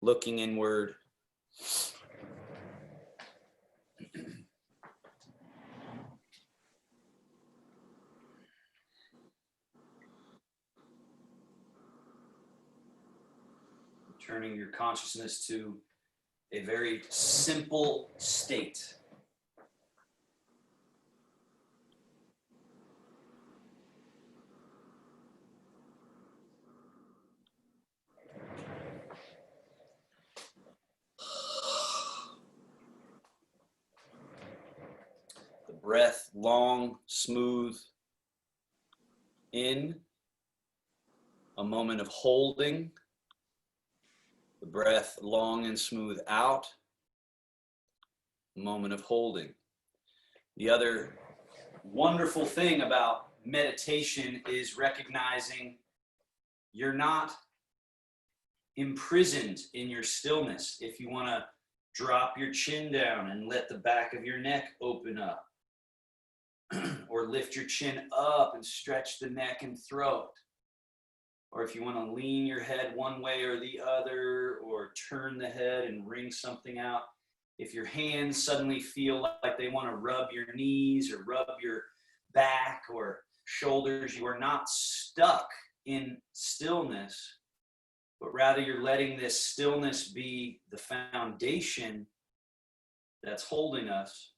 looking inward. Turning your consciousness to a very simple state. The breath long, smooth in, a moment of holding. The breath long and smooth out, a moment of holding. The other wonderful thing about meditation is recognizing you're not imprisoned in your stillness. If you want to drop your chin down and let the back of your neck open up, or lift your chin up and stretch the neck and throat, or if you want to lean your head one way or the other, or turn the head and wring something out. If your hands suddenly feel like they want to rub your knees or rub your back or shoulders, you are not stuck in stillness, but rather you're letting this stillness be the foundation that's holding us.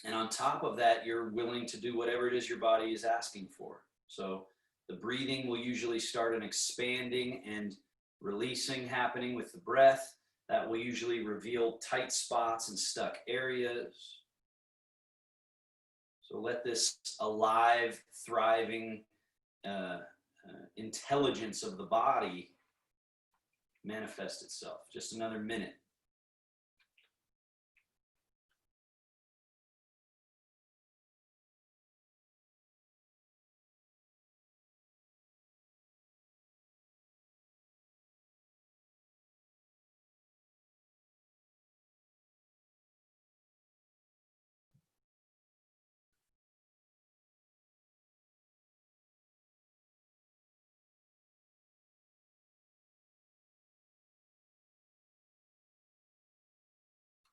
And on top of that, you're willing to do whatever it is your body is asking for. So the breathing will usually start an expanding and releasing happening with the breath. That will usually reveal tight spots and stuck areas. So let this alive, thriving intelligence of the body manifest itself. Just another minute.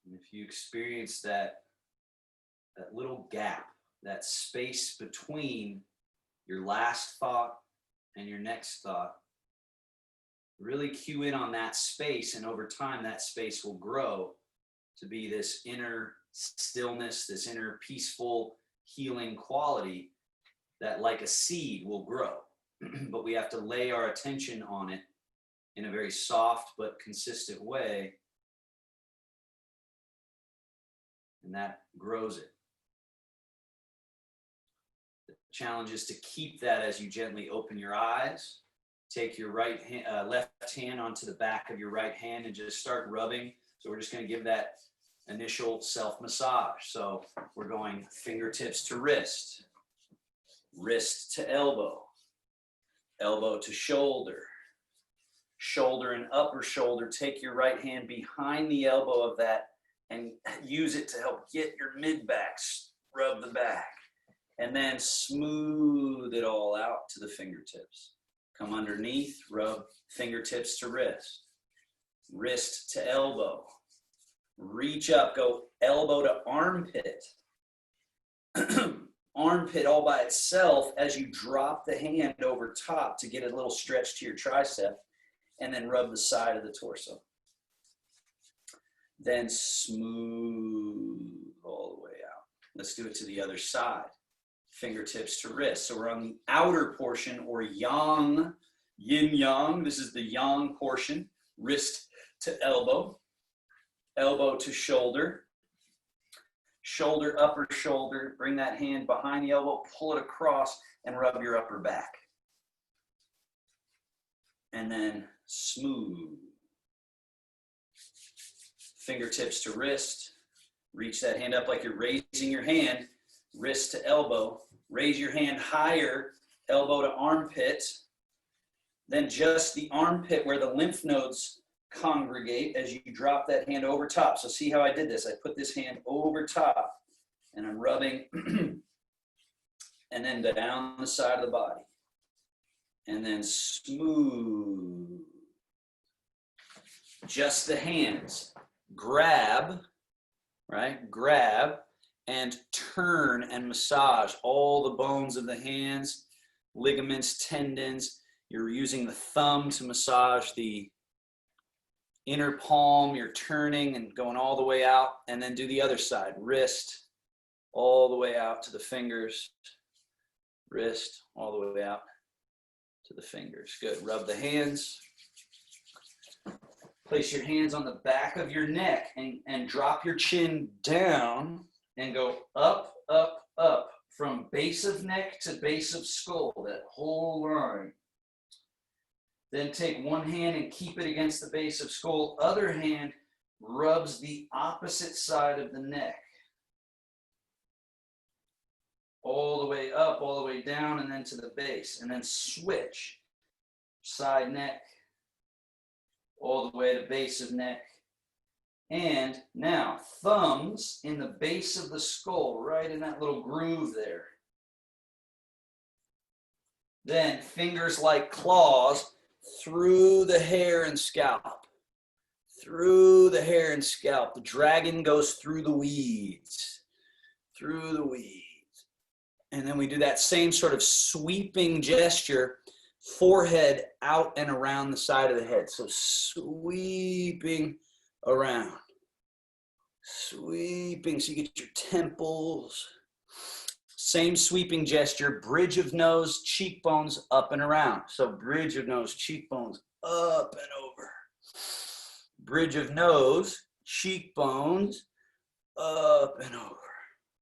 And if you experience that little gap, that space between your last thought and your next thought, really cue in on that space, and over time that space will grow to be this inner stillness, this inner peaceful, healing quality that, like a seed, will grow. But we have to lay our attention on it in a very soft but consistent way, and that grows it. The challenge is to keep that as you gently open your eyes. Take your left hand onto the back of your right hand and just start rubbing. So we're just going to give that initial self-massage. So we're going fingertips to wrist, wrist to elbow, elbow to shoulder, shoulder and upper shoulder. Take your right hand behind the elbow of that and use it to help get your mid-back, rub the back, and then smooth it all out to the fingertips. Come underneath, rub fingertips to wrist, wrist to elbow, reach up, go elbow to armpit, armpit all by itself as you drop the hand over top to get a little stretch to your tricep, and then rub the side of the torso. Then smooth all the way out. Let's do it to the other side. Fingertips to wrist. So we're on the outer portion, or yang, yin yang. This is the yang portion. Wrist to elbow, elbow to shoulder, shoulder, upper shoulder. Bring that hand behind the elbow, pull it across, and rub your upper back. And then smooth. Fingertips to wrist. Reach that hand up like you're raising your hand. Wrist to elbow. Raise your hand higher, elbow to armpit. Then just the armpit where the lymph nodes congregate as you drop that hand over top. So see how I did this? I put this hand over top and I'm rubbing and then down the side of the body. And then smooth. just the hands. Grab, right? Grab and turn and massage all the bones of the hands, ligaments, tendons. You're using the thumb to massage the inner palm. You're turning and going all the way out, and then do the other side. Wrist all the way out to the fingers. Wrist all the way out to the fingers. Good. Rub the hands. Place your hands on the back of your neck and drop your chin down and go up, up, up from base of neck to base of skull, that whole line. Then take one hand and keep it against the base of skull. Other hand rubs the opposite side of the neck. All the way up, all the way down, and then to the base. And then switch. Side neck, all the way to base of neck. And now, thumbs in the base of the skull, right in that little groove there. Then fingers like claws through the hair and scalp. Through the hair and scalp. The dragon goes through the weeds. Through the weeds. And then we do that same sort of sweeping gesture, forehead out and around the side of the head. So sweeping around. Sweeping so you get your temples. Same sweeping gesture, bridge of nose, cheekbones up and around. So bridge of nose, cheekbones up and over. Bridge of nose, cheekbones up and over.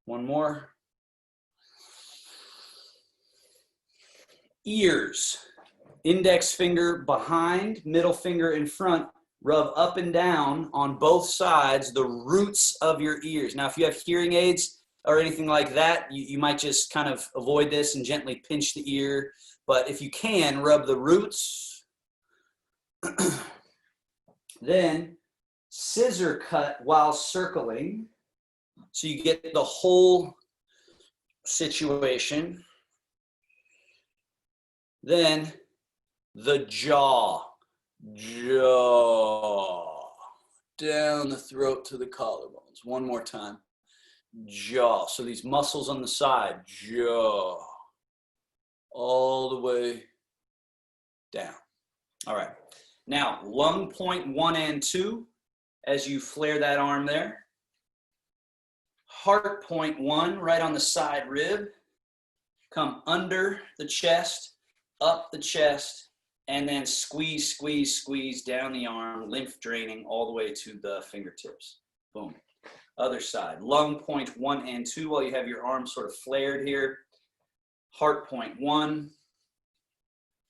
One more. Ears, index finger behind, middle finger in front, rub up and down on both sides, the roots of your ears. Now, if you have hearing aids or anything like that, you might just kind of avoid this and gently pinch the ear. But if you can, rub the roots. Then scissor cut while circling. So you get the whole situation. Then the jaw, down the throat to the collarbones. One more time, jaw. So these muscles on the side, jaw, all the way down. All right. Now, lung point 1 and 2, as you flare that arm there. Heart point 1, right on the side rib. Come under the chest, up the chest, and then squeeze, squeeze, squeeze down the arm, lymph draining all the way to the fingertips. Boom. Other side. Lung point 1 and 2 while you have your arms sort of flared here. Heart point 1,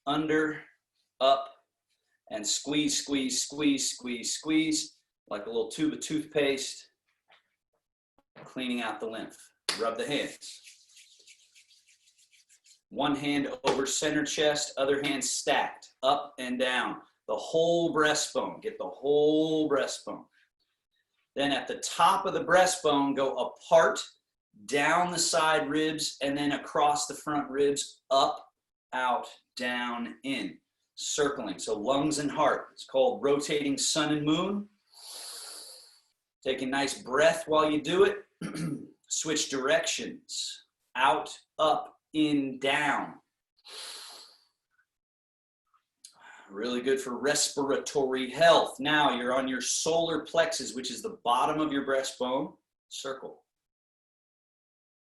under, up, and squeeze, squeeze, squeeze, squeeze, squeeze, like a little tube of toothpaste, cleaning out the lymph. Rub the hands. One hand over center chest, other hand stacked, up and down. The whole breastbone, get the whole breastbone. Then at the top of the breastbone, go apart, down the side ribs, and then across the front ribs, up, out, down, in. Circling, so lungs and heart. It's called rotating sun and moon. Take a nice breath while you do it. Switch directions, out, up, in, down. Really good for respiratory health. Now you're on your solar plexus, which is the bottom of your breastbone. Circle.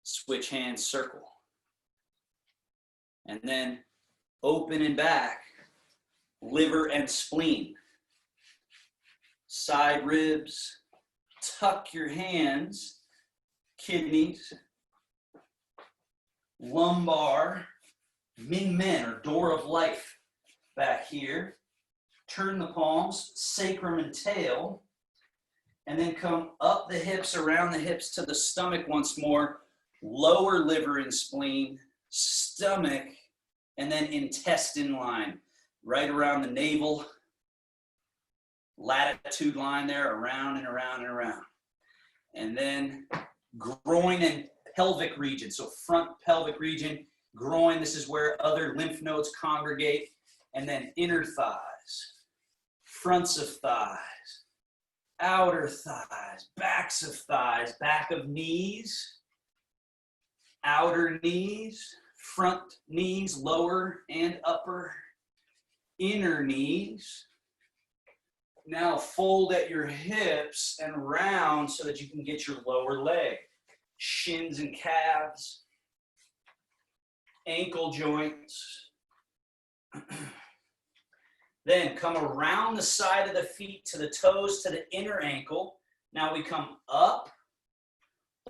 Switch hands, circle. And then open and back, liver and spleen. Side ribs, tuck your hands, kidneys, lumbar, min men or door of life back here. Turn the palms, sacrum and tail, and then come up the hips, around the hips to the stomach once more. Lower liver and spleen, stomach, and then intestine line, right around the navel, latitude line there, around and around and around. And then groin and pelvic region, so front pelvic region, groin, this is where other lymph nodes congregate, and then inner thighs, fronts of thighs, outer thighs, backs of thighs, back of knees, outer knees, front knees, lower and upper, inner knees. Now fold at your hips and round so that you can get your lower leg, shins and calves, ankle joints. Then come around the side of the feet to the toes to the inner ankle. Now we come up,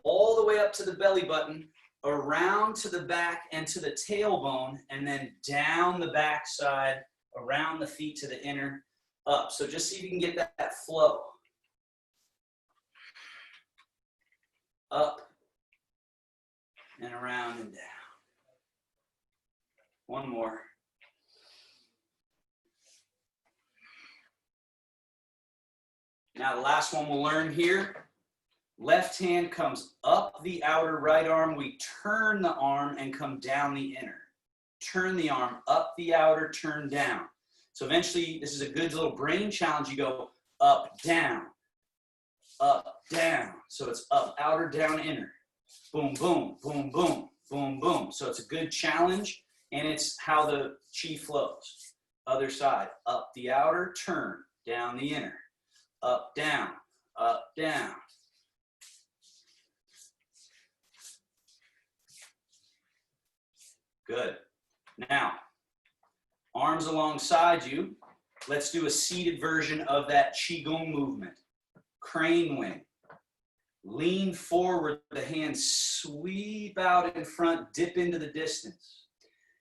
all the way up to the belly button, around to the back and to the tailbone, and then down the back side, around the feet to the inner, up. So just see if you can get that flow. Up and around and down. One more. Now the last one we'll learn here. Left hand comes up the outer right arm. We turn the arm and come down the inner. Turn the arm up the outer, turn down. So eventually, this is a good little brain challenge. You go up, down, up, down. So it's up, outer, down, inner. Boom, boom, boom, boom, boom, boom. So it's a good challenge, and it's how the chi flows. Other side, up the outer, turn, down the inner. Up, down, up, down. Good. Now, arms alongside you. Let's do a seated version of that Qigong movement. Crane wing. Lean forward, the hands sweep out in front, dip into the distance.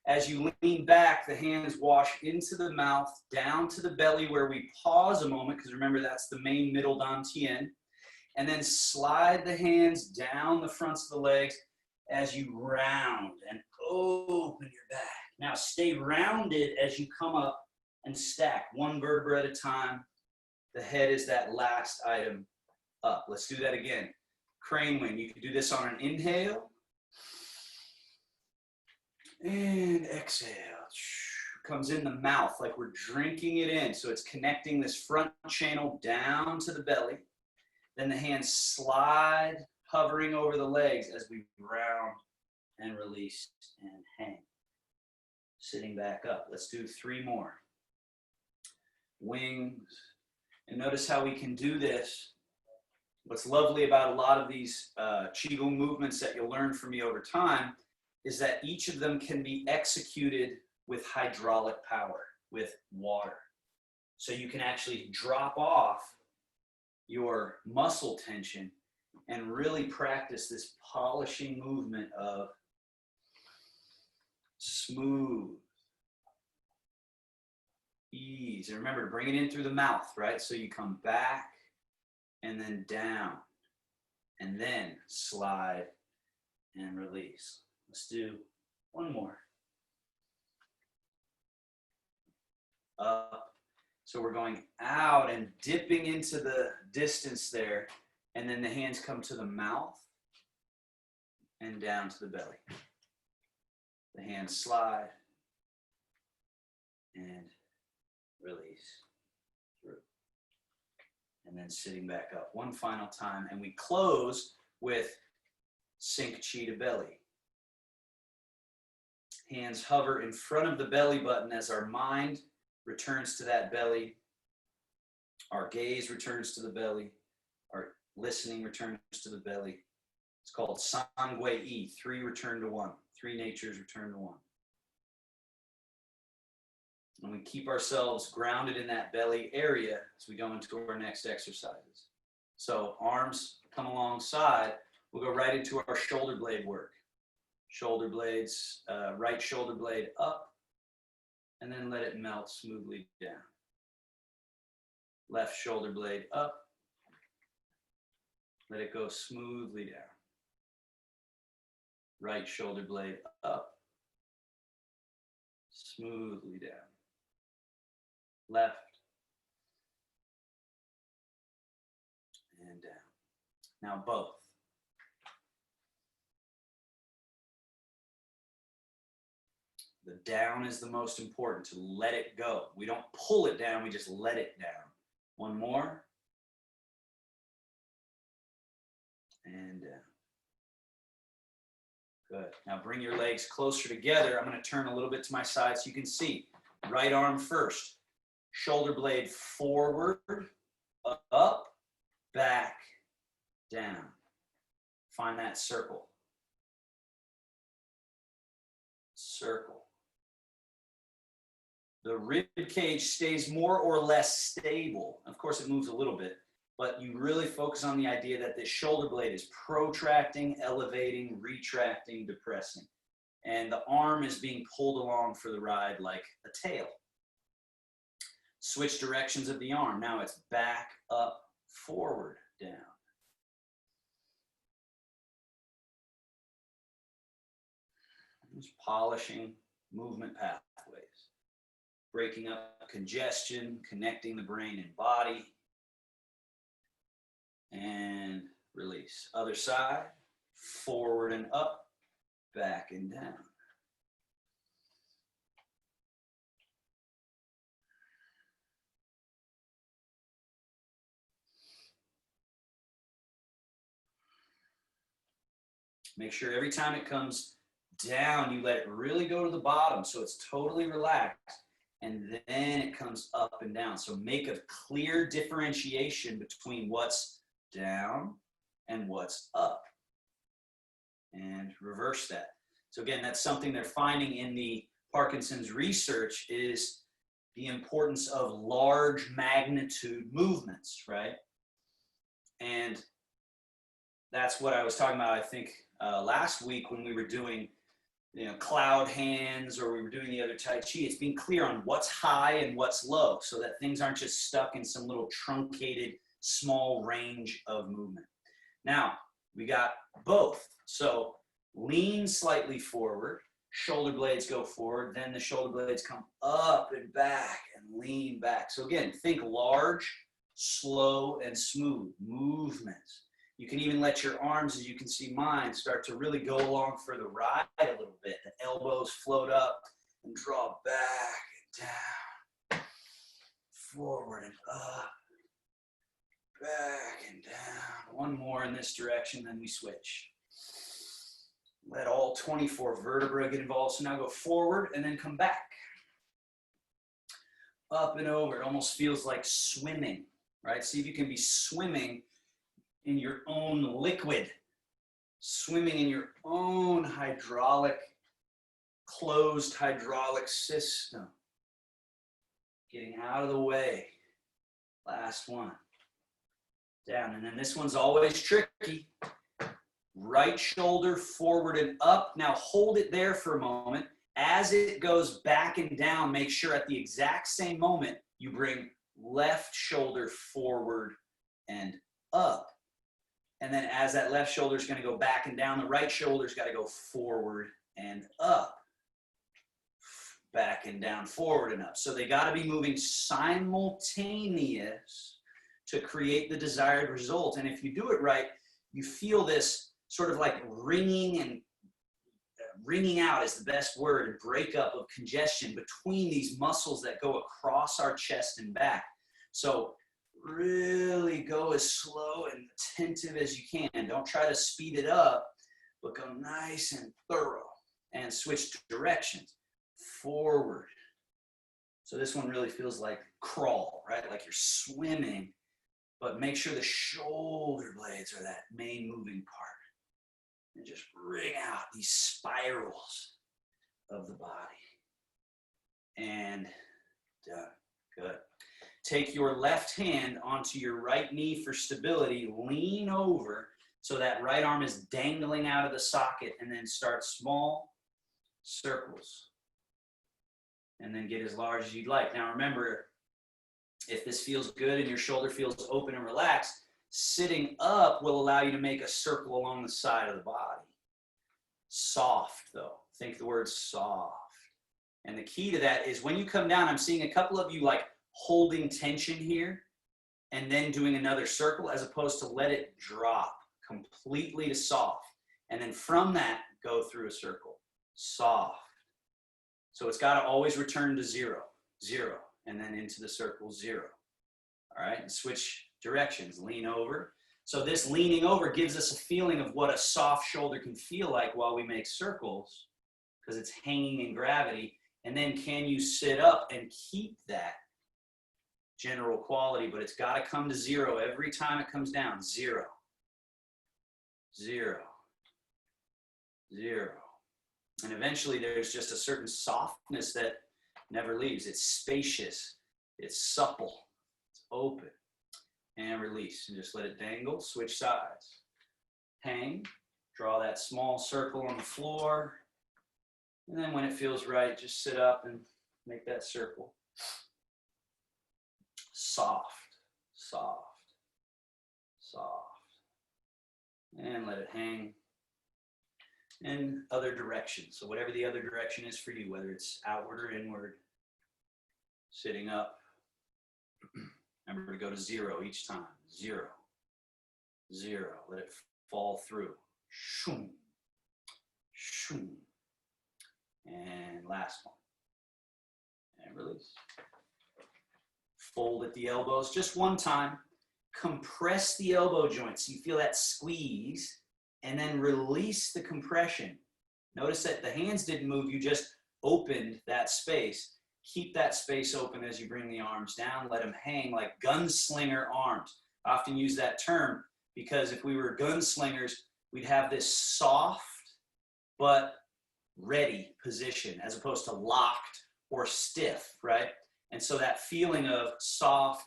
As you lean back, the hands wash into the mouth, down to the belly where we pause a moment, because remember that's the main middle dantian. And then slide the hands down the fronts of the legs as you round and open your back. Now stay rounded as you come up and stack one vertebra at a time. The head is that last item up. Let's do that again. Crane wing. You can do this on an inhale. And exhale. Comes in the mouth like we're drinking it in. So it's connecting this front channel down to the belly. Then the hands slide, hovering over the legs as we round and release and hang. Sitting back up. Let's do 3 more. Wings. And notice how we can do this. What's lovely about a lot of these Qigong movements that you'll learn from me over time is that each of them can be executed with hydraulic power, with water. So you can actually drop off your muscle tension and really practice this polishing movement of smooth ease. And remember to bring it in through the mouth, right? So you come back and then down and then slide and release. Let's do 1 more. Up. So we're going out and dipping into the distance there, and then the hands come to the mouth and down to the belly. The hands slide and release through. And then sitting back up one final time, and we close with sink chi to belly. Hands hover in front of the belly button as our mind returns to that belly. Our gaze returns to the belly. Our listening returns to the belly. It's called Sangui Yi, 3 return to 1. 3 natures return to 1. And we keep ourselves grounded in that belly area as we go into our next exercises. So arms come alongside. We'll go right into our shoulder blade work. Shoulder blades, right shoulder blade up, and then let it melt smoothly down. Left shoulder blade up, let it go smoothly down. Right shoulder blade up, smoothly down. Left and down. Now both. The down is the most important, to let it go. We don't pull it down, we just let it down. One more. And down. Good. Now bring your legs closer together. I'm going to turn a little bit to my side so you can see. Right arm first. Shoulder blade forward, up, back, down. Find that circle. Circle. The rib cage stays more or less stable. Of course, it moves a little bit, but you really focus on the idea that this shoulder blade is protracting, elevating, retracting, depressing. And the arm is being pulled along for the ride like a tail. Switch directions of the arm. Now it's back, up, forward, down. Just polishing movement pathways. Breaking up congestion, connecting the brain and body. And release. Other side, forward and up, back and down. Make sure every time it comes down, you let it really go to the bottom so it's totally relaxed. And then it comes up and down. So make a clear differentiation between what's down and what's up. And reverse that. So again, that's something they're finding in the Parkinson's research, is the importance of large magnitude movements, right? And that's what I was talking about, I think, last week when we were doing cloud hands, or we were doing the other Tai Chi. It's being clear on what's high and what's low, so that things aren't just stuck in some little truncated, small range of movement. Now, we got both. So lean slightly forward, shoulder blades go forward, then the shoulder blades come up and back and lean back. So again, think large, slow, and smooth movements. You can even let your arms, as you can see mine, start to really go along for the ride a little bit. The elbows float up and draw back and down, forward and up, back and down. One more in this direction, then we switch. Let all 24 vertebrae get involved. So now go forward and then come back. Up and over. It almost feels like swimming, right? See if you can be swimming in your own liquid, swimming in your own closed hydraulic system. Getting out of the way. Last one. Down. And then this one's always tricky. Right shoulder forward and up. Now hold it there for a moment. As it goes back and down, make sure at the exact same moment you bring left shoulder forward and up. And then as that left shoulder is going to go back and down, the right shoulder's got to go forward and up. Back and down, forward and up. So they got to be moving simultaneous to create the desired result. And if you do it right, you feel this sort of like ringing, and ringing out is the best word, and breakup of congestion between these muscles that go across our chest and back. So really go as slow and attentive as you can. Don't try to speed it up, but go nice and thorough and switch directions. Forward. So this one really feels like crawl, right? Like you're swimming, but make sure the shoulder blades are that main moving part. And just ring out these spirals of the body. And done. Good. Take your left hand onto your right knee for stability. Lean over so that right arm is dangling out of the socket, and then start small circles. And then get as large as you'd like. Now remember, if this feels good and your shoulder feels open and relaxed, sitting up will allow you to make a circle along the side of the body. Soft though. Think the word soft. And the key to that is when you come down, I'm seeing a couple of you like holding tension here and then doing another circle, as opposed to let it drop completely to soft. And then from that, go through a circle. Soft, So it's got to always return to 0, 0, and then into the circle 0. All right, and switch directions, lean over. So this leaning over gives us a feeling of what a soft shoulder can feel like while we make circles, because it's hanging in gravity. And then can you sit up and keep that general quality, but it's got to come to 0 every time it comes down. 0, 0, 0. And eventually there's just a certain softness that never leaves. It's spacious, it's supple, it's open. And release, and just let it dangle, switch sides. Hang, draw that small circle on the floor, and then when it feels right, just sit up and make that circle. Soft, soft, soft. And let it hang in other directions. So whatever the other direction is for you, whether it's outward or inward, sitting up. Remember to go to 0 each time. 0, 0. Let it fall through. Shoom, shoom. And last one. And release. Fold at the elbows just one time. Compress the elbow joints so you feel that squeeze, and then release the compression. Notice that the hands didn't move, you just opened that space. Keep that space open as you bring the arms down. Let them hang like gunslinger arms. I often use that term because if we were gunslingers, we'd have this soft but ready position as opposed to locked or stiff, right? And so that feeling of soft,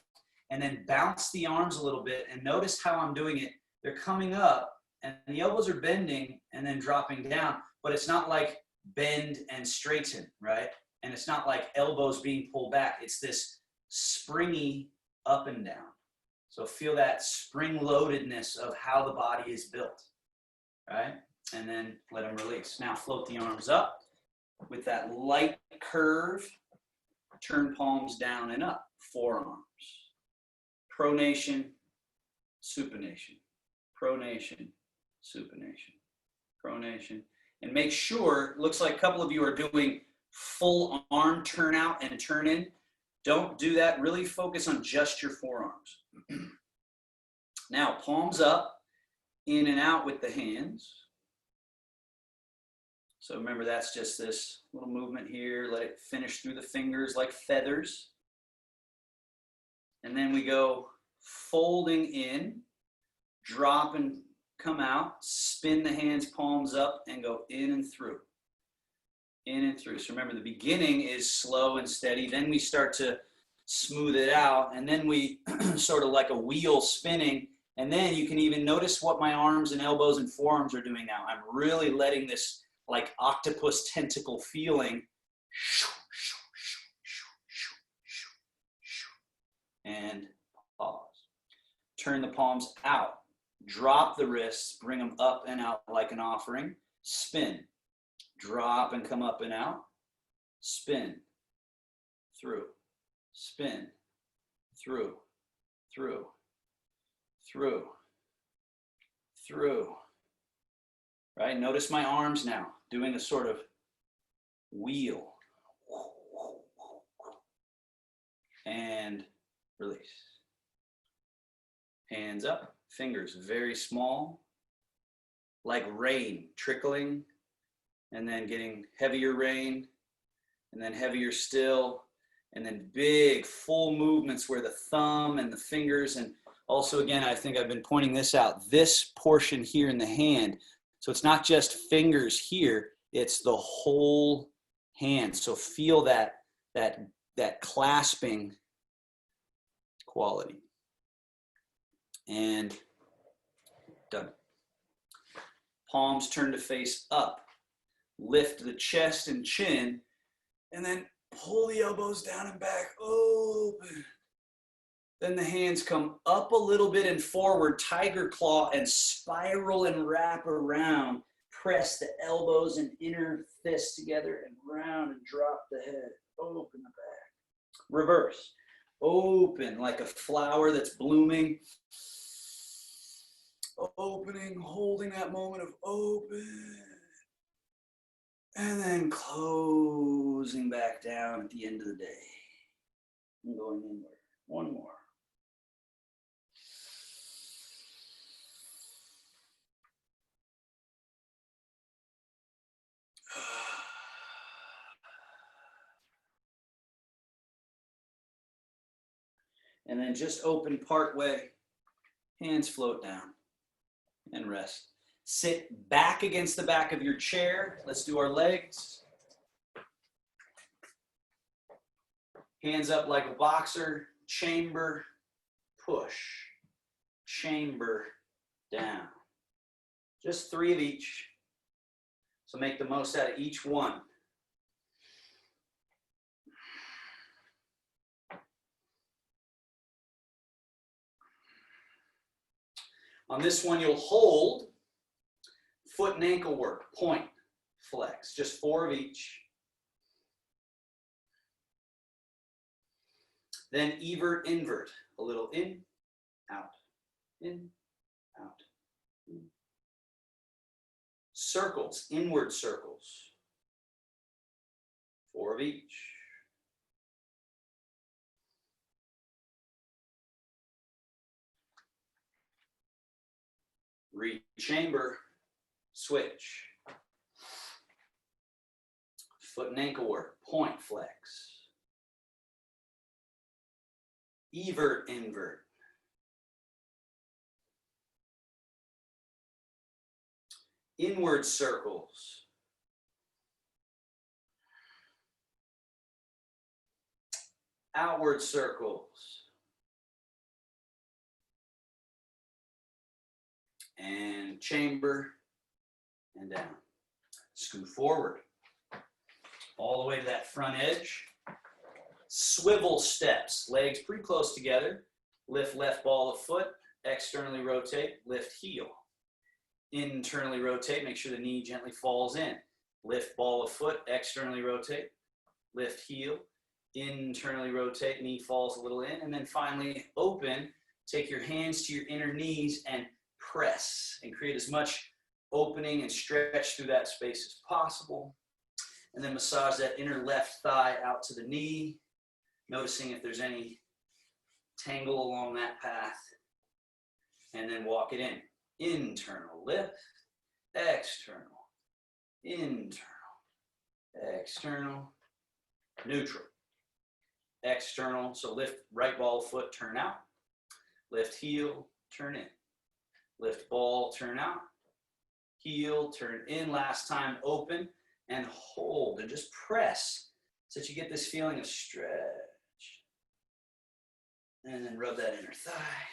and then bounce the arms a little bit, and notice how I'm doing it. They're coming up and the elbows are bending and then dropping down, but it's not like bend and straighten, right? And it's not like elbows being pulled back. It's this springy up and down. So feel that spring-loadedness of how the body is built, right? And then let them release. Now float the arms up with that light curve. Turn palms down and up. Forearms. Pronation, supination. Pronation, supination. Pronation. And make sure, looks like a couple of you are doing full arm turn out and turn in. Don't do that. Really focus on just your forearms. Now, palms up, in and out with the hands. So remember, that's just this little movement here. Let it finish through the fingers like feathers. And then we go folding in, drop and come out, spin the hands, palms up, and go in and through. In and through. So remember, the beginning is slow and steady. Then we start to smooth it out. And then we sort of like a wheel spinning. And then you can even notice what my arms and elbows and forearms are doing now. I'm really letting this like octopus tentacle feeling. And pause. Turn the palms out. Drop the wrists. Bring them up and out like an offering. Spin. Drop and come up and out. Spin. Through. Spin. Through. Through. Through. Through. Right? Notice my arms now doing a sort of wheel. And release. Hands up. Fingers very small. Like rain trickling. And then getting heavier rain, and then heavier still, and then big full movements where the thumb and the fingers, and also again, I think I've been pointing this out, this portion here in the hand. So it's not just fingers here, it's the whole hand. So feel that clasping quality. And done. Palms turn to face up. Lift the chest and chin, and then pull the elbows down and back, open. Then the hands come up a little bit and forward, tiger claw, and spiral and wrap around. Press the elbows and inner fists together and round and drop the head. Open the back. Reverse. Open like a flower that's blooming. Opening, holding that moment of open. And then closing back down at the end of the day. And going inward. One more. And then just open part way. Hands float down. And rest. Sit back against the back of your chair. Let's do our legs. Hands up like a boxer. Chamber, push. Chamber, down. Just 3 of each. So make the most out of each one. On this one, you'll hold foot and ankle work, point, flex, just 4 of each. Then invert, a little in, out, in, out. In. Circles, inward circles, 4 of each. Rechamber, switch. Foot and ankle work, point, flex. Invert. Inward circles. Outward circles. And chamber and down. Scoot forward. All the way to that front edge. Swivel steps. Legs pretty close together. Lift left ball of foot. Externally rotate. Lift heel. Internally rotate. Make sure the knee gently falls in. Lift ball of foot. Externally rotate. Lift heel. Internally rotate. Knee falls a little in. And then finally open. Take your hands to your inner knees and press. And create as much opening and stretch through that space as possible. And then massage that inner left thigh out to the knee. Noticing if there's any tangle along that path. And then walk it in. Internal lift, external, internal, external, neutral, external. So lift right ball foot, turn out. Lift heel, turn in. Lift ball, turn out. Heel, turn in. Last time, open and hold. And just press so that you get this feeling of stretch. And then rub that inner thigh.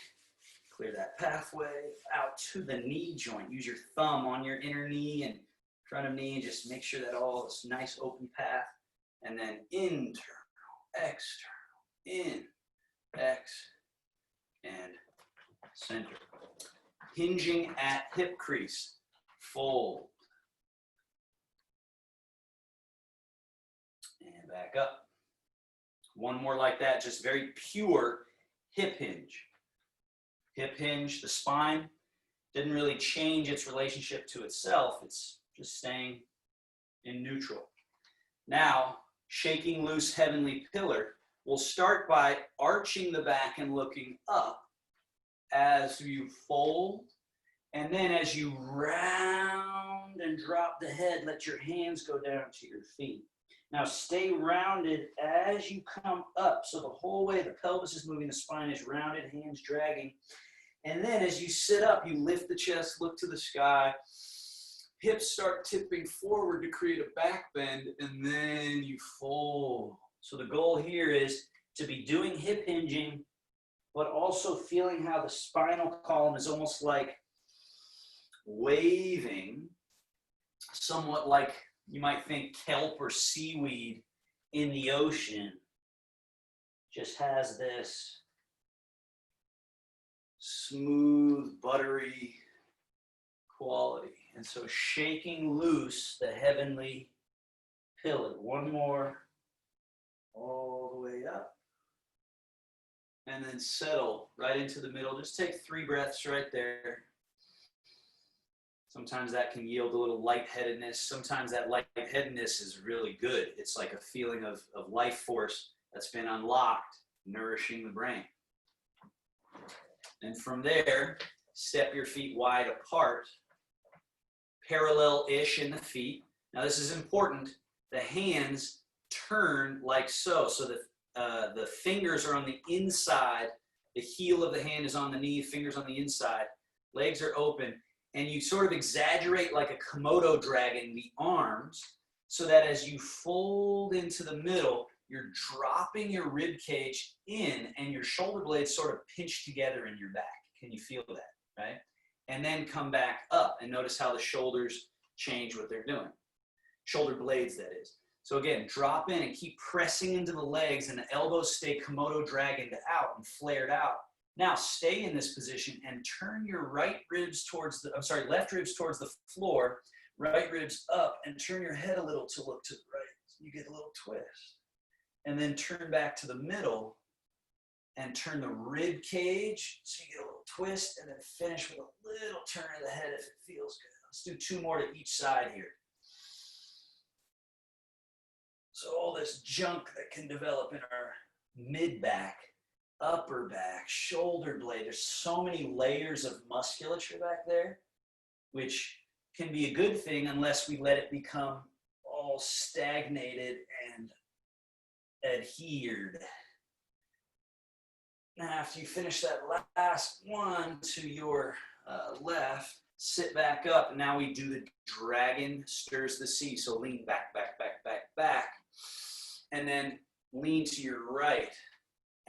Clear that pathway out to the knee joint. Use your thumb on your inner knee and front of knee. Just make sure that all is nice open path. And then internal, external, in, X, and center. Hinging at hip crease. Fold. And back up. One more like that, just very pure hip hinge. Hip hinge, the spine didn't really change its relationship to itself. It's just staying in neutral. Now, shaking loose heavenly pillar, we'll start by arching the back and looking up as you fold. And then as you round and drop the head, let your hands go down to your feet. Now stay rounded as you come up. So the whole way the pelvis is moving, the spine is rounded, hands dragging. And then as you sit up, you lift the chest, look to the sky. Hips start tipping forward to create a back bend, and then you fold. So the goal here is to be doing hip hinging, but also feeling how the spinal column is almost like waving, somewhat like you might think kelp or seaweed in the ocean. Just has this smooth, buttery quality. And so shaking loose the heavenly pillar. One more, all the way up. And then settle right into the middle. Just take 3 breaths right there. Sometimes that can yield a little lightheadedness. Sometimes that lightheadedness is really good. It's like a feeling of life force that's been unlocked, nourishing the brain. And from there, step your feet wide apart, parallel-ish in the feet. Now this is important. The hands turn like so, so that the fingers are on the inside. The heel of the hand is on the knee, fingers on the inside. Legs are open. And you sort of exaggerate like a Komodo dragon the arms, so that as you fold into the middle, you're dropping your rib cage in and your shoulder blades sort of pinch together in your back. Can you feel that, right? And then come back up and notice how the shoulders change what they're doing. Shoulder blades, that is. So again, drop in and keep pressing into the legs, and the elbows stay Komodo dragoned out and flared out. Now stay in this position and turn your left ribs towards the floor, right ribs up, and turn your head a little to look to the right. So you get a little twist. And then turn back to the middle and turn the rib cage so you get a little twist, and then finish with a little turn of the head if it feels good. Let's do 2 more to each side here. So all this junk that can develop in our mid-back, upper back, shoulder blade. There's so many layers of musculature back there, which can be a good thing unless we let it become all stagnated and adhered. Now, after you finish that last one to your left, sit back up. And now we do the dragon stirs the sea. So lean back, back, back, back, back. And then lean to your right.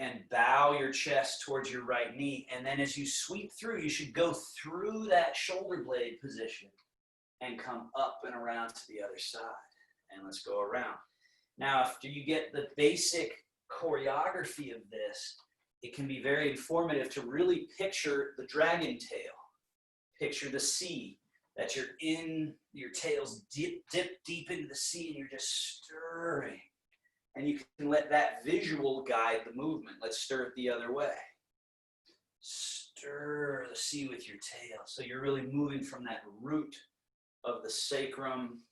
And bow your chest towards your right knee. And then as you sweep through, you should go through that shoulder blade position and come up and around to the other side. And let's go around. Now, after you get the basic choreography of this, it can be very informative to really picture the dragon tail. Picture the sea, that you're in, your tail's dip deep into the sea and you're just stirring. And you can let that visual guide the movement. Let's stir it the other way. Stir the sea with your tail. So you're really moving from that root of the sacrum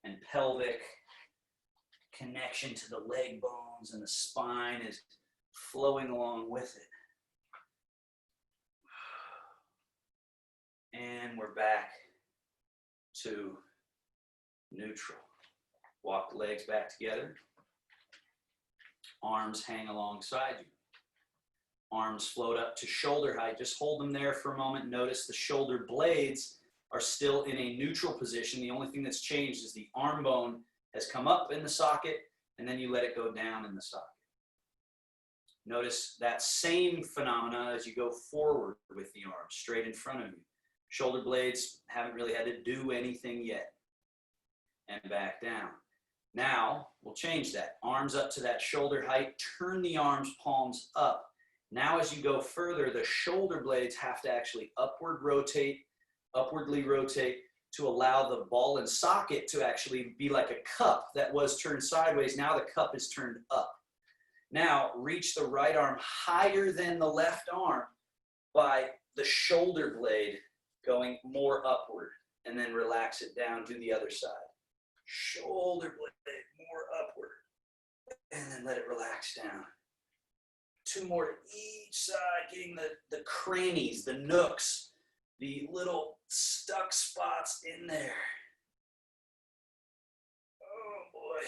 and pelvic connection to the leg bones, and the spine is flowing along with it. And we're back to neutral. Walk the legs back together. Arms hang alongside you. Arms float up to shoulder height. Just hold them there for a moment. Notice the shoulder blades are still in a neutral position. The only thing that's changed is the arm bone has come up in the socket, and then you let it go down in the socket. Notice that same phenomena as you go forward with the arms straight in front of you. Shoulder blades haven't really had to do anything yet. And back down. Now, we'll change that. Arms up to that shoulder height. Turn the arms, palms up. Now, as you go further, the shoulder blades have to actually upwardly rotate to allow the ball and socket to actually be like a cup that was turned sideways. Now the cup is turned up. Now, reach the right arm higher than the left arm by the shoulder blade going more upward, and then relax it down to the other side. Shoulder blade more upward, and then let it relax down. 2 more to each side, getting the crannies, the nooks, the little stuck spots in there. Oh boy.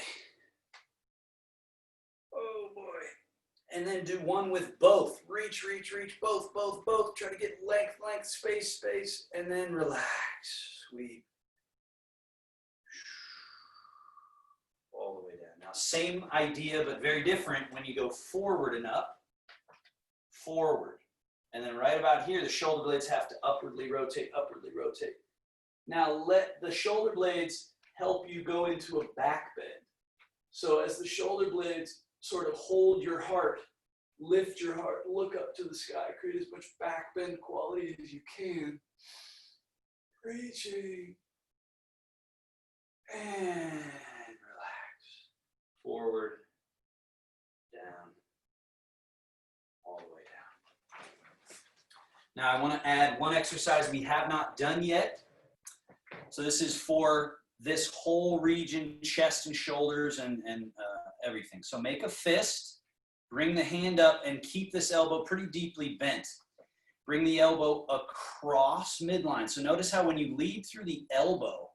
Oh boy. And then do one with both. Reach, reach, reach, both. Try to get length, space, and then relax. Sweep. All the way down. Now, same idea, but very different when you go forward and up. Forward. And then right about here, the shoulder blades have to upwardly rotate. Now, let the shoulder blades help you go into a back bend. So as the shoulder blades sort of hold your heart, lift your heart, look up to the sky, create as much back bend quality as you can. Reaching. And relax. Forward, down, all the way down. Now I want to add one exercise we have not done yet. So this is for this whole region, chest and shoulders and everything. So make a fist, bring the hand up and keep this elbow pretty deeply bent. Bring the elbow across midline. So notice how when you lead through the elbow,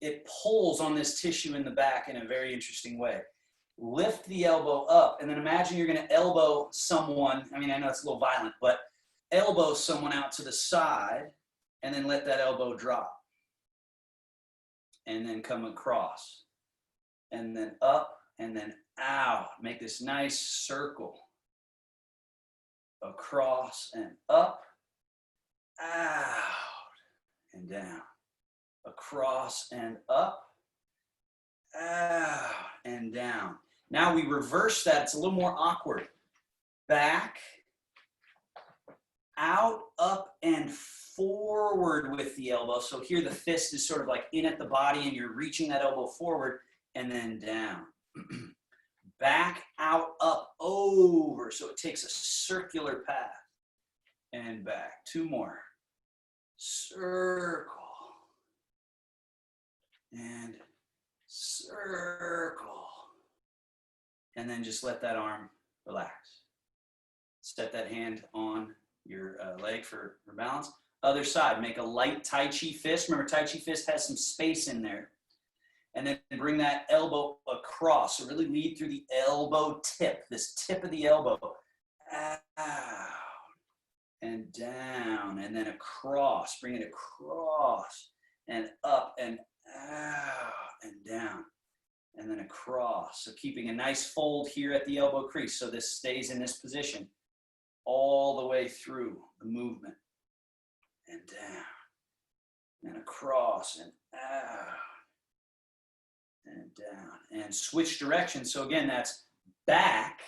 it pulls on this tissue in the back in a very interesting way. Lift the elbow up, and then imagine you're going to elbow someone. I mean, I know it's a little violent, but elbow someone out to the side, and then let that elbow drop. And then come across. And then up, and then out. Make this nice circle. Across and up, out, and down. Across and up, out, and down. Now we reverse that. It's a little more awkward. Back, out, up, and forward with the elbow. So here the fist is sort of like in at the body and you're reaching that elbow forward, and then down. Back, out, up, over. So it takes a circular path. And back. Two more. Circle. And circle. And then just let that arm relax. Set that hand on your leg for balance. Other side, make a light Tai Chi fist. Remember, Tai Chi fist has some space in there. And then bring that elbow across. So really lead through the elbow tip, this tip of the elbow. Out and down, and then across. Bring it across and up and out and down. And then across. So keeping a nice fold here at the elbow crease. So this stays in this position all the way through the movement. And down. And across and out. And down. And switch directions. So again, that's back,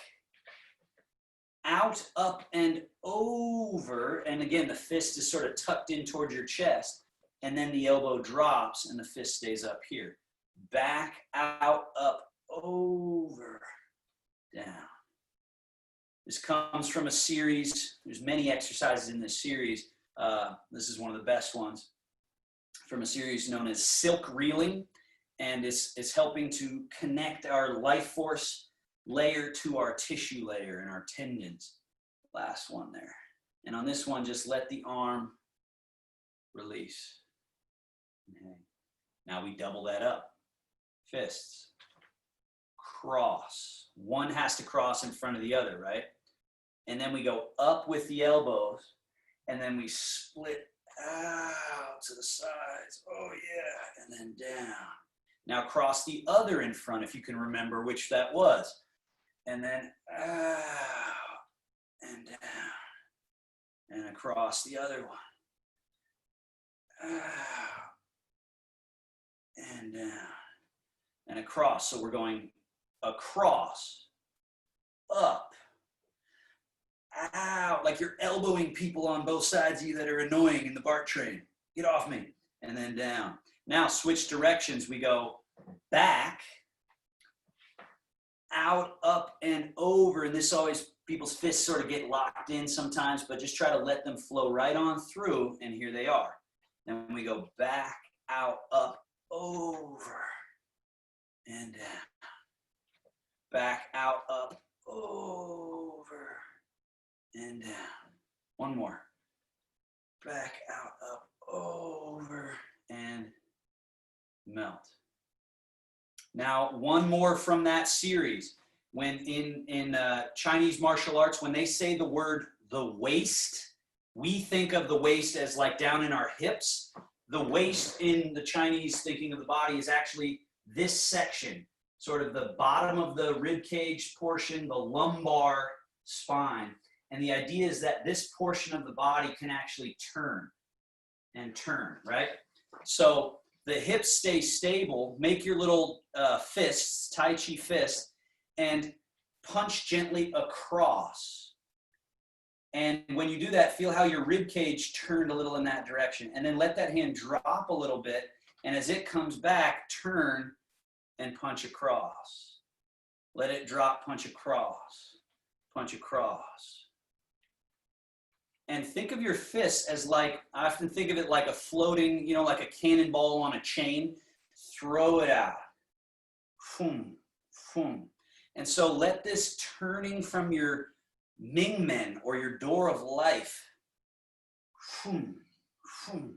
out, up, and over. And again, the fist is sort of tucked in towards your chest. And then the elbow drops and the fist stays up here. Back, out, up, over, down. This comes from a series. There's many exercises in this series. This is one of the best ones from a series known as silk reeling. And it's helping to connect our life force layer to our tissue layer and our tendons. Last one there. And on this one, just let the arm release. Okay. Now we double that up. Fists. Cross. One has to cross in front of the other, right? And then we go up with the elbows, and then we split out to the sides. Oh yeah, and then down. Now cross the other in front, if you can remember which that was. And then out and down. And across the other one. Out and down. And across. So we're going across, up, out, like you're elbowing people on both sides of you that are annoying in the BART train. Get off me. And then down. Now switch directions. We go back, out, up, and over. And this always, people's fists sort of get locked in sometimes, but just try to let them flow right on through. And here they are. Then we go back, out, up, over, and down. Back, out, up, over, and down. One more. Back, out, up, over, and melt. Now, one more from that series. When in Chinese martial arts, when they say the word the waist, we think of the waist as like down in our hips. The waist in the Chinese thinking of the body is actually this section, sort of the bottom of the rib cage portion, the lumbar spine. And the idea is that this portion of the body can actually turn and turn, right? So the hips stay stable. Make your little fists, Tai Chi fist, and punch gently across. And when you do that, feel how your rib cage turned a little in that direction. And then let that hand drop a little bit. And as it comes back, turn and punch across. Let it drop, punch across, punch across. And think of your fists as like, I often think of it like a floating, you know, like a cannonball on a chain. Throw it out. Boom, boom. And so let this turning from your Mingmen or your door of life, boom, boom.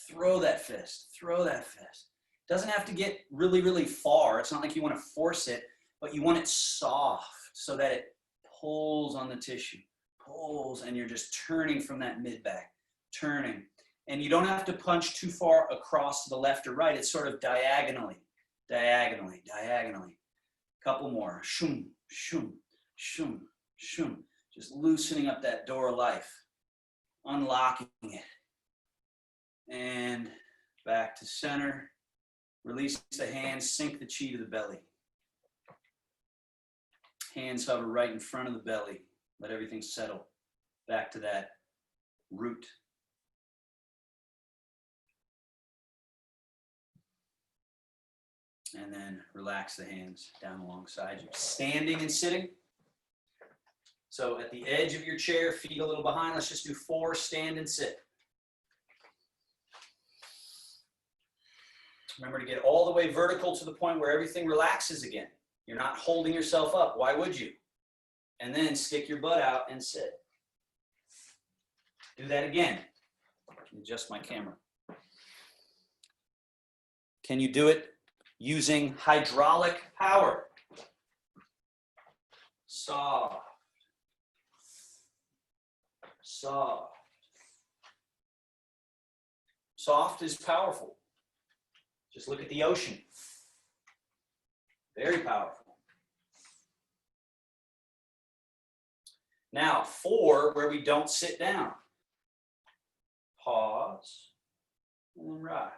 Throw that fist, throw that fist. Doesn't have to get really, really far. It's not like you want to force it, but you want it soft so that it pulls on the tissue, pulls, and you're just turning from that mid-back, turning. And you don't have to punch too far across to the left or right. It's sort of diagonally, diagonally, diagonally. Couple more. Shum, shum, shum, shum. Just loosening up that door of life, unlocking it. And back to center. Release the hands, sink the chi to the belly. Hands hover right in front of the belly. Let everything settle back to that root. And then relax the hands down alongside you. Standing and sitting. So at the edge of your chair, feet a little behind. Let's just do 4, stand and sit. Remember to get all the way vertical to the point where everything relaxes again. You're not holding yourself up. Why would you? And then stick your butt out and sit. Do that again. Adjust my camera. Can you do it using hydraulic power? Soft. Soft. Soft is powerful. Just look at the ocean. Very powerful. Now, 4, where we don't sit down. Pause, and then rise.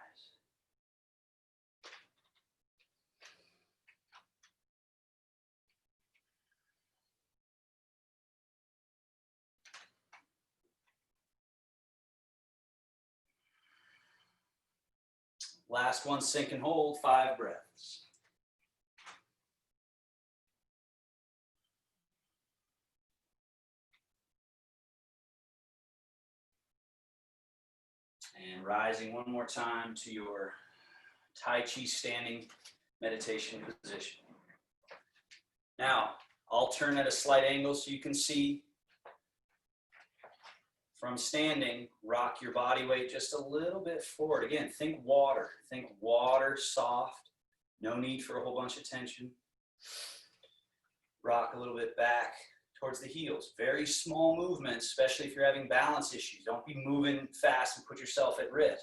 Last one, sink and hold, 5 breaths. And rising one more time to your Tai Chi standing meditation position. Now, I'll turn at a slight angle so you can see. From standing, rock your body weight just a little bit forward. Again, think water, soft. No need for a whole bunch of tension. Rock a little bit back towards the heels. Very small movements, especially if you're having balance issues. Don't be moving fast and put yourself at risk.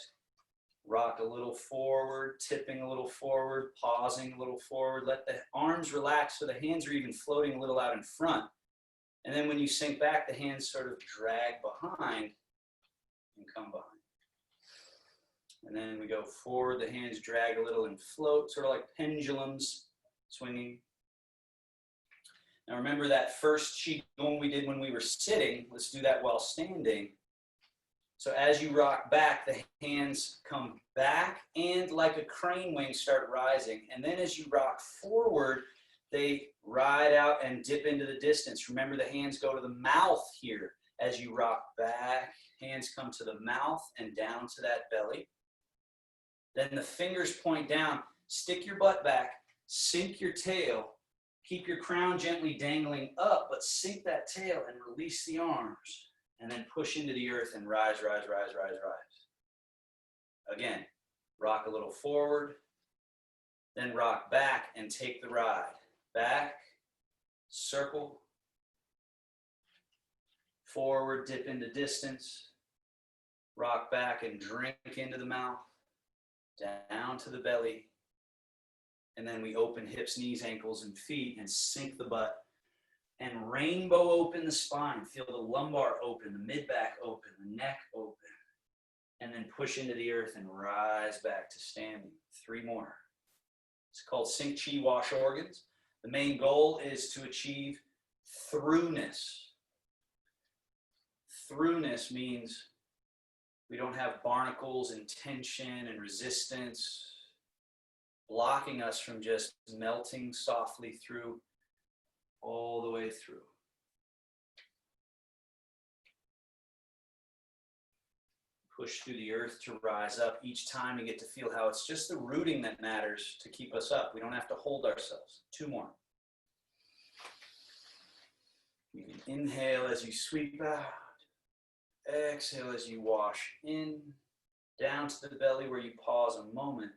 Rock a little forward, tipping a little forward, pausing a little forward. Let the arms relax so the hands are even floating a little out in front. And then when you sink back, the hands sort of drag behind and come behind. And then we go forward, the hands drag a little and float, sort of like pendulums swinging. Now remember that first Qigong we did when we were sitting. Let's do that while standing. So as you rock back, the hands come back and like a crane wing start rising. And then as you rock forward, they ride out and dip into the distance. Remember, the hands go to the mouth here. As you rock back, hands come to the mouth and down to that belly. Then the fingers point down. Stick your butt back, sink your tail, keep your crown gently dangling up, but sink that tail and release the arms. And then push into the earth and rise, rise, rise, rise, rise. Again, rock a little forward, then rock back and take the ride. Back, circle, forward, dip into distance, rock back and drink into the mouth, down to the belly, and then we open hips, knees, ankles, and feet and sink the butt and rainbow open the spine. Feel the lumbar open, the mid-back open, the neck open, and then push into the earth and rise back to standing. 3 more. It's called Sink Chi Wash Organs. The main goal is to achieve throughness. Throughness means we don't have barnacles and tension and resistance blocking us from just melting softly through, all the way through. Push through the earth to rise up. Each time you get to feel how it's just the rooting that matters to keep us up. We don't have to hold ourselves. 2 more. You can inhale as you sweep out. Exhale as you wash in, down to the belly where you pause a moment,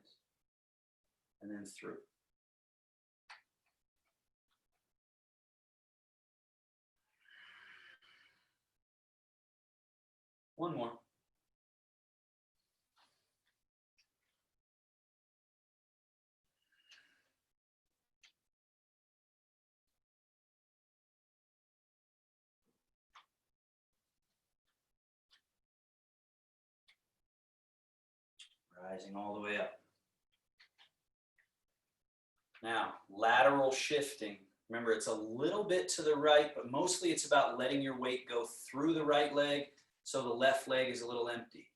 and then through. One more. Rising all the way up. Now, lateral shifting. Remember, it's a little bit to the right, but mostly it's about letting your weight go through the right leg so the left leg is a little empty.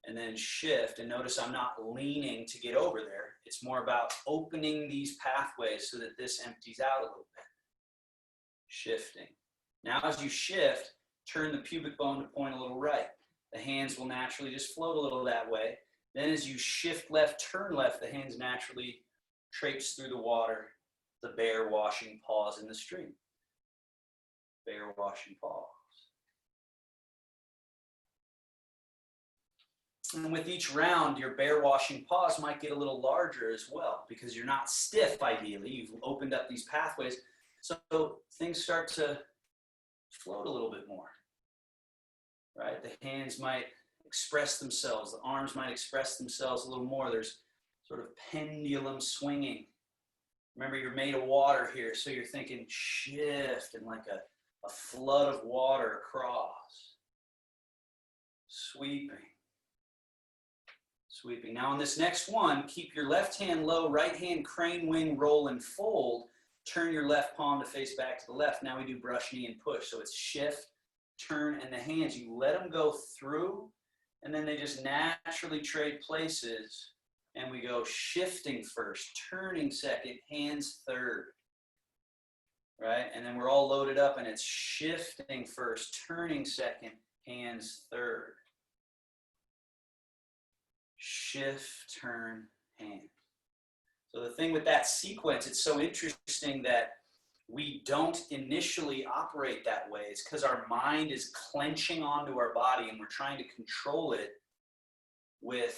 And then shift, and notice I'm not leaning to get over there. It's more about opening these pathways so that this empties out a little bit. Shifting. Now as you shift, turn the pubic bone to point a little right. The hands will naturally just float a little that way. Then as you shift left, turn left, the hands naturally traipse through the water, the bear washing paws in the stream. Bear washing paws. And with each round, your bear washing paws might get a little larger as well because you're not stiff ideally. You've opened up these pathways. So things start to float a little bit more, right? The hands might express themselves. The arms might express themselves a little more. There's sort of pendulum swinging. Remember, you're made of water here, so you're thinking shift and like a flood of water across. Sweeping. Sweeping. Now on this next one, keep your left hand low, right hand crane, wing, roll, and fold. Turn your left palm to face back to the left. Now we do brush, knee, and push. So it's shift, turn, and the hands. You let them go through, and then they just naturally trade places. And we go shifting first, turning second, hands third. Right? And then we're all loaded up, and it's shifting first, turning second, hands third. Shift, turn, hand. So the thing with that sequence, it's so interesting that we don't initially operate that way. It's because our mind is clenching onto our body and we're trying to control it with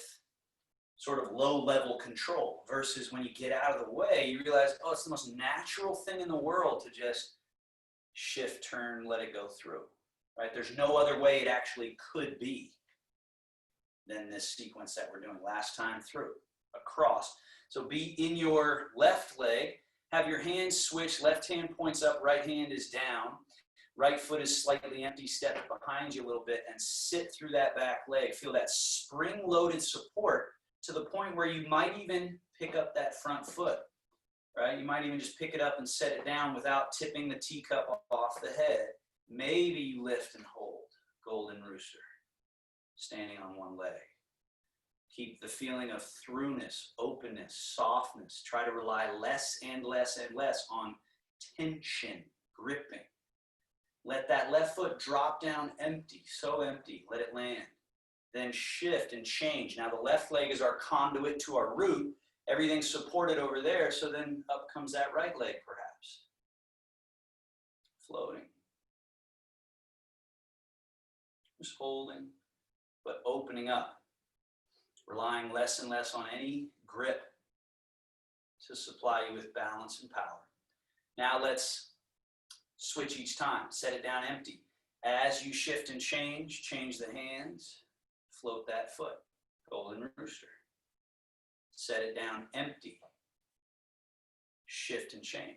sort of low-level control versus when you get out of the way, you realize, oh, it's the most natural thing in the world to just shift, turn, let it go through, right? There's no other way it actually could be than this sequence that we're doing last time through, across. So be in your left leg, have your hands switch, left hand points up, right hand is down, right foot is slightly empty, step behind you a little bit and sit through that back leg. Feel that spring-loaded support to the point where you might even pick up that front foot, right? You might even just pick it up and set it down without tipping the teacup off the head. Maybe you lift and hold, golden rooster, standing on one leg. Keep the feeling of throughness, openness, softness. Try to rely less and less and less on tension, gripping. Let that left foot drop down empty, so empty. Let it land. Then shift and change. Now the left leg is our conduit to our root. Everything's supported over there, so then up comes that right leg perhaps. Floating. Just holding, but opening up. Relying less and less on any grip to supply you with balance and power. Now let's switch each time. Set it down empty. As you shift and change the hands, float that foot, golden rooster. Set it down empty. Shift and change.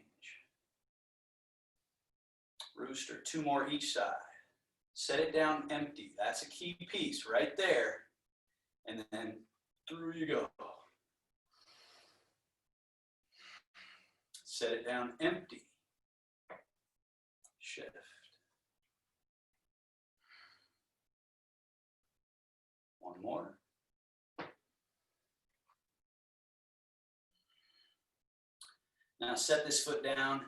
Rooster, 2 more each side. Set it down empty. That's a key piece right there. And then through you go. Set it down empty. Shift. One more. Now set this foot down,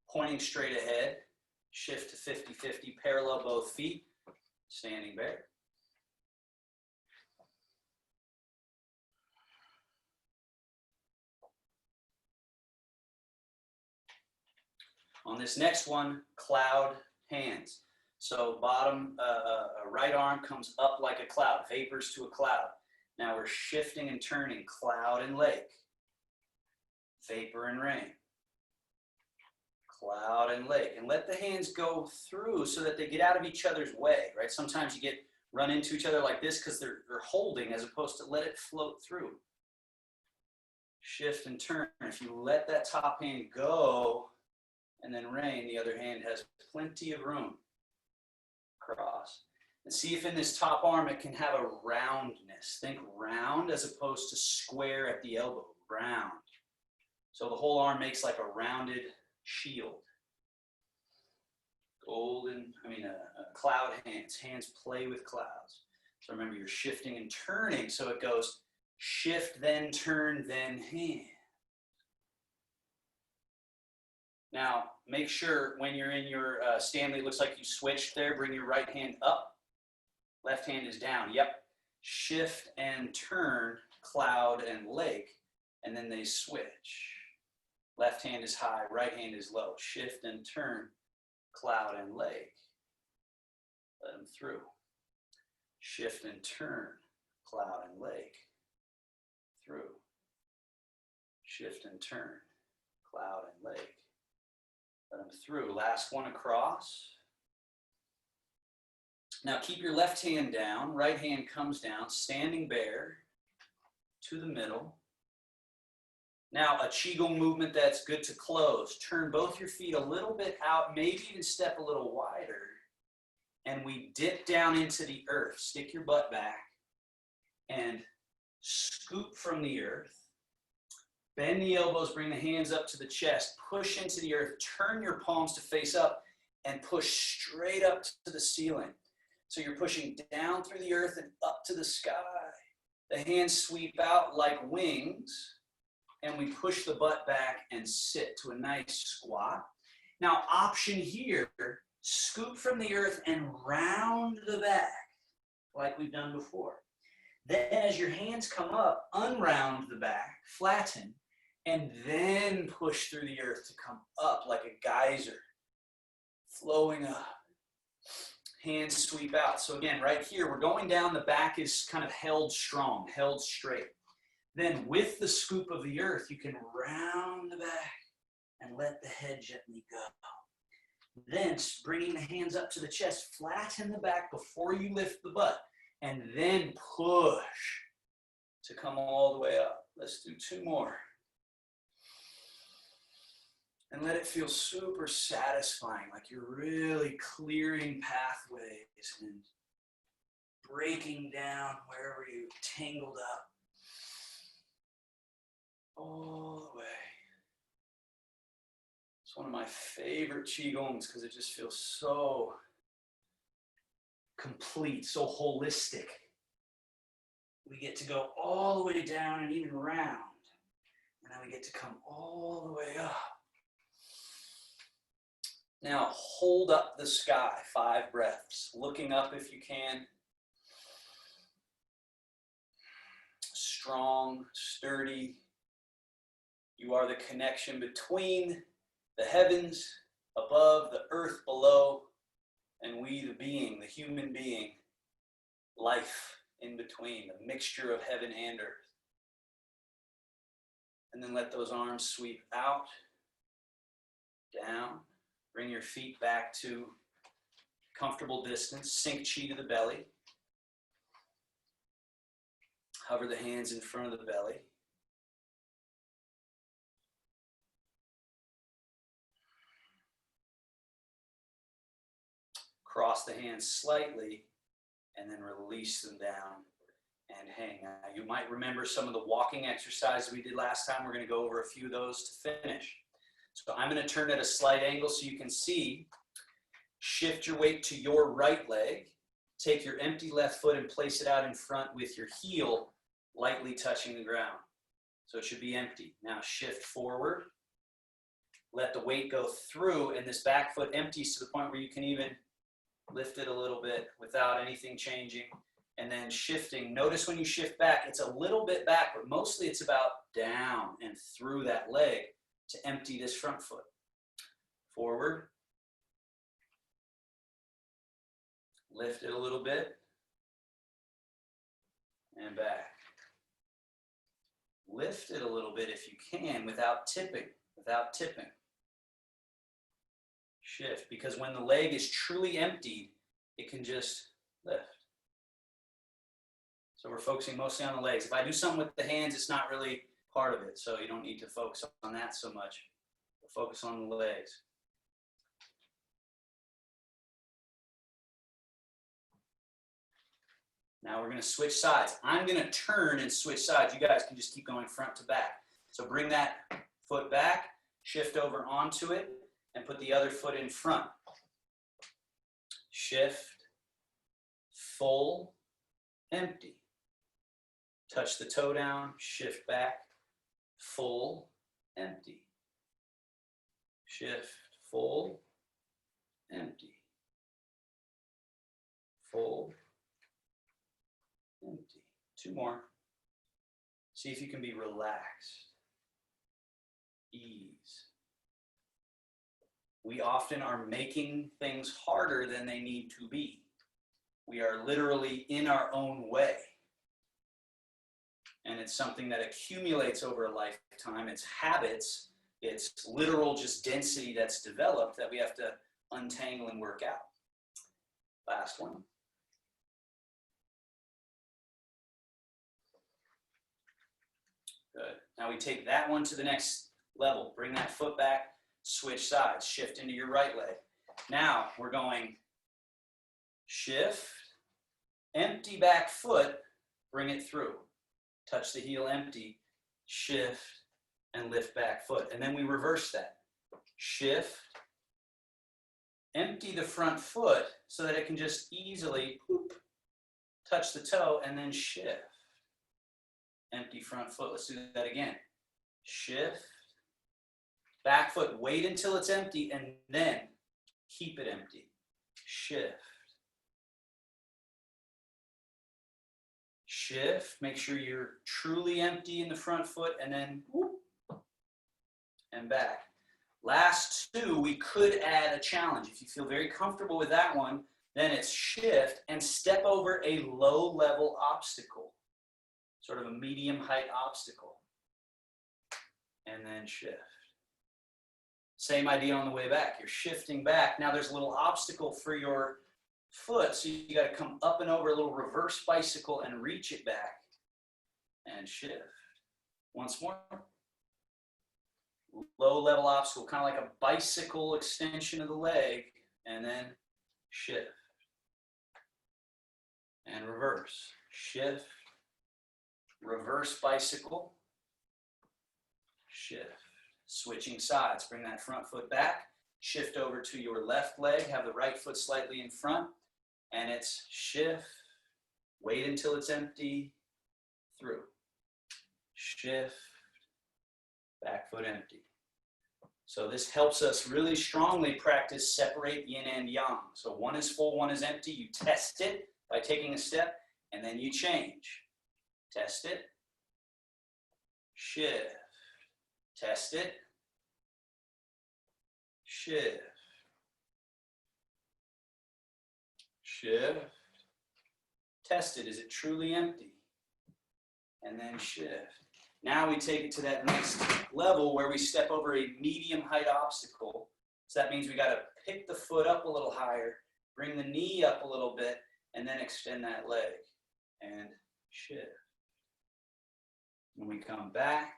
pointing straight ahead. Shift to 50-50, parallel both feet. Standing bear. On this next one, cloud hands. So bottom right arm comes up like a cloud, vapors to a cloud. Now we're shifting and turning, cloud and lake, vapor and rain, cloud and lake. And let the hands go through so that they get out of each other's way, right? Sometimes you run into each other like this because they're holding, as opposed to let it float through. Shift and turn. If you let that top hand go and then rain, the other hand has plenty of room. Cross. And see if in this top arm it can have a roundness. Think round as opposed to square at the elbow. Round. So the whole arm makes like a rounded shield. Cloud hands. Hands play with clouds. So remember, you're shifting and turning. So it goes shift, then turn, then hand. Now, make sure when you're in your Stanley, it looks like you switched there, bring your right hand up, left hand is down. Yep. Shift and turn, cloud and lake, and then they switch. Left hand is high, right hand is low. Shift and turn, cloud and lake. Let them through. Shift and turn, cloud and lake. Through. Shift and turn, cloud and lake. Let them through. Last one across. Now keep your left hand down, right hand comes down, standing bear to the middle. Now a Qigong movement that's good to close. Turn both your feet a little bit out, maybe even step a little wider. And we dip down into the earth. Stick your butt back and scoop from the earth. Bend the elbows, bring the hands up to the chest, push into the earth, turn your palms to face up, and push straight up to the ceiling. So you're pushing down through the earth and up to the sky. The hands sweep out like wings, and we push the butt back and sit to a nice squat. Now, option here, scoop from the earth and round the back, like we've done before. Then as your hands come up, unround the back, flatten, and then push through the earth to come up like a geyser, flowing up. Hands sweep out. So again, right here, we're going down, the back is kind of held strong, held straight. Then with the scoop of the earth, you can round the back and let the head gently go. Then bringing the hands up to the chest, flatten the back before you lift the butt, and then push to come all the way up. Let's do two more. And let it feel super satisfying, like you're really clearing pathways and breaking down wherever you tangled up. All the way. It's one of my favorite Qigongs because it just feels so complete, so holistic. We get to go all the way down and even round. And then we get to come all the way up. Now hold up the sky, 5 breaths, looking up if you can. Strong, sturdy. You are the connection between the heavens above, the earth below, and we, the being, the human being, life in between, a mixture of heaven and earth. And then let those arms sweep out, down. Bring your feet back to comfortable distance. Sink chi to the belly. Hover the hands in front of the belly. Cross the hands slightly and then release them down and hang. Now, you might remember some of the walking exercises we did last time. We're going to go over a few of those to finish. So I'm going to turn at a slight angle so you can see. Shift your weight to your right leg. Take your empty left foot and place it out in front with your heel lightly touching the ground. So it should be empty. Now shift forward. Let the weight go through, and this back foot empties to the point where you can even lift it a little bit without anything changing. And then shifting. Notice when you shift back, it's a little bit back, but mostly it's about down and through that leg to empty this front foot. forward, lift it a little bit, and back. Lift it a little bit if you can without tipping, Shift, because when the leg is truly emptied, it can just lift. So we're focusing mostly on the legs. If I do something with the hands, it's not really part of it, so you don't need to focus on that so much. We'll focus on the legs. Now we're going to switch sides. I'm going to turn and switch sides. You guys can just keep going front to back. So bring that foot back, shift over onto it, and put the other foot in front. Shift, full, empty. Touch the toe down, shift back, full, empty. Shift, full, empty. Full, empty. Two more. See if you can be relaxed. Ease. We often are making things harder than they need to be. We are literally in our own way. And it's something that accumulates over a lifetime. It's habits. It's literal just density that's developed that we have to untangle and work out. Last one. Good. Now we take that one to the next level. Bring that foot back, switch sides, shift into your right leg. Now we're going shift, empty back foot, bring it through. Touch the heel empty, shift, and lift back foot. And then we reverse that. Shift, empty the front foot so that it can just easily touch the toe, and then shift. Empty front foot. Let's do that again. Shift, back foot, wait until it's empty, and then keep it empty. Shift. Shift, make sure you're truly empty in the front foot, and then whoop, and back. Last two, we could add a challenge. If you feel very comfortable with that one, then it's shift and step over a low-level obstacle, sort of a medium-height obstacle, and then shift. Same idea on the way back. You're shifting back. Now there's a little obstacle for your foot, so you got to come up and over a little reverse bicycle and reach it back and shift. Once more. Low level obstacle, kind of like a bicycle extension of the leg, and then shift and reverse. Shift, reverse bicycle, shift. Switching sides. Bring that front foot back, shift over to your left leg, have the right foot slightly in front, and it's shift, wait until it's empty, through. Shift, back foot empty. So this helps us really strongly practice separate yin and yang. So one is full, one is empty. You test it by taking a step, and then you change. Test it, shift, test it, shift, shift, test it. Is it truly empty? And then shift. Now we take it to that next level where we step over a medium height obstacle. So that means we got to pick the foot up a little higher, bring the knee up a little bit, and then extend that leg and shift. When we come back,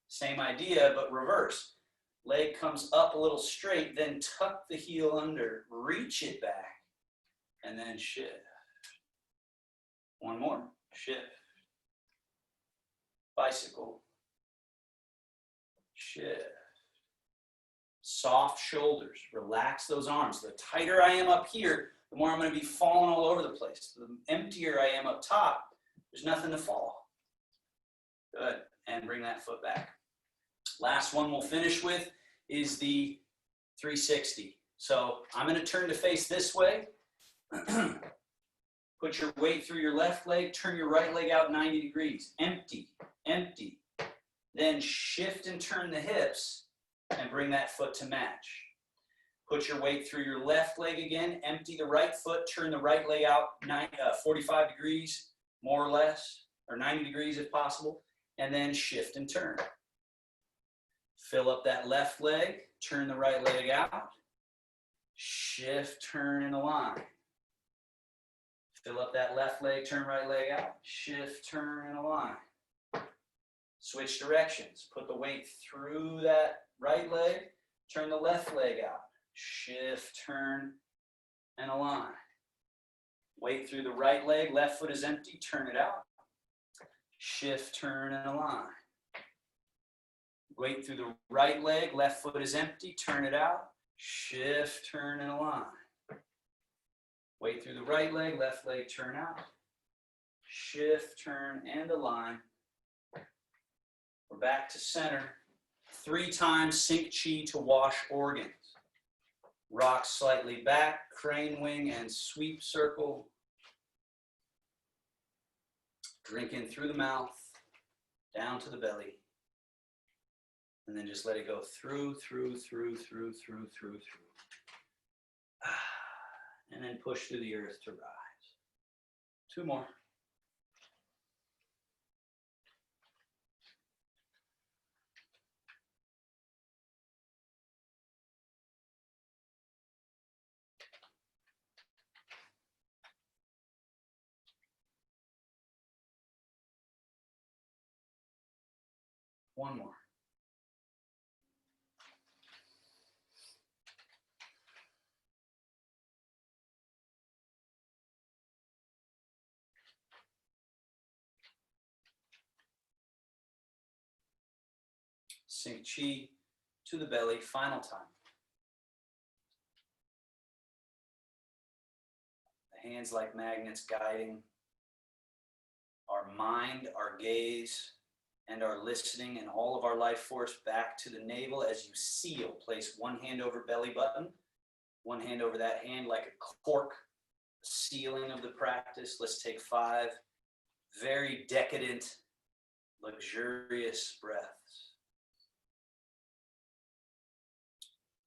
same idea, but reverse. Leg comes up a little straight, then tuck the heel under, reach it back, and then shift. One more, shift. Bicycle, shift. Soft shoulders, relax those arms. The tighter I am up here, the more I'm going to be falling all over the place. The emptier I am up top, there's nothing to fall. Good, and bring that foot back. Last one we'll finish with is the 360. So I'm going to turn to face this way. Put your weight through your left leg, turn your right leg out 90 degrees. Empty, empty. Then shift and turn the hips and bring that foot to match. Put your weight through your left leg again. Empty the right foot. Turn the right leg out 45 degrees, more or less, or 90 degrees if possible. And then shift and turn. Fill up that left leg. Turn the right leg out. Shift, turn, and align. Fill up that left leg. Turn right leg out. Shift, turn, and align. Switch directions. Put the weight through that right leg. Turn the left leg out. Shift, turn, and align. Weight through the right leg, left foot is empty, turn it out. Shift, turn, and align. Weight through the right leg, left foot is empty, turn it out. Shift, turn, and align. Weight through the right leg, left leg, turn out. Shift, turn, and align. We're back to center. 3 times sink chi to wash organs. Rock slightly back, crane wing and sweep circle. Drink in through the mouth, down to the belly. And then just let it go through. And then push through the earth to rise. 2 more. One more. Sink chi to the belly, final time. The hands like magnets guiding our mind, our gaze, and our listening and all of our life force back to the navel as you seal. Place one hand over belly button, one hand over that hand like a cork, sealing of the practice. Let's take 5 very decadent, luxurious breaths.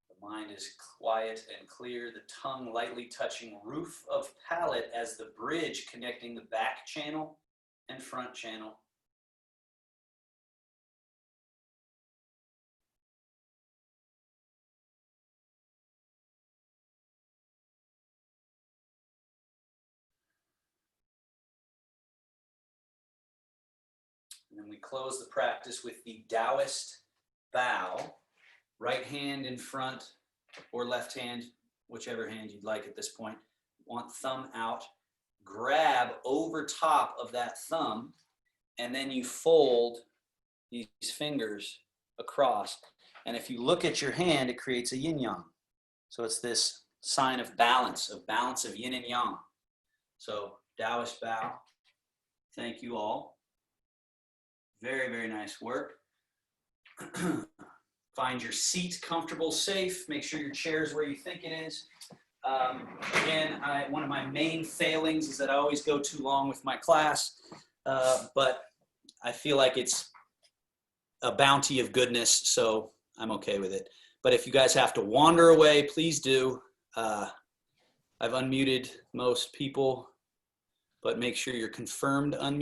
The mind is quiet and clear, the tongue lightly touching roof of palate as the bridge connecting the back channel and front channel. And then we close the practice with the Taoist bow. Right hand in front or left hand, whichever hand you'd like at this point. Want thumb out. Grab over top of that thumb, and then you fold these fingers across. And if you look at your hand, it creates a yin-yang. So it's this sign of balance of yin and yang. So Taoist bow. Thank you all. Very, very nice work. Find your seat comfortable, safe. Make sure your chair is where you think it is. Again, one of my main failings is that I always go too long with my class, but I feel like it's a bounty of goodness, so I'm okay with it. But if you guys have to wander away, please do. I've unmuted most people, but make sure you're confirmed unmuted.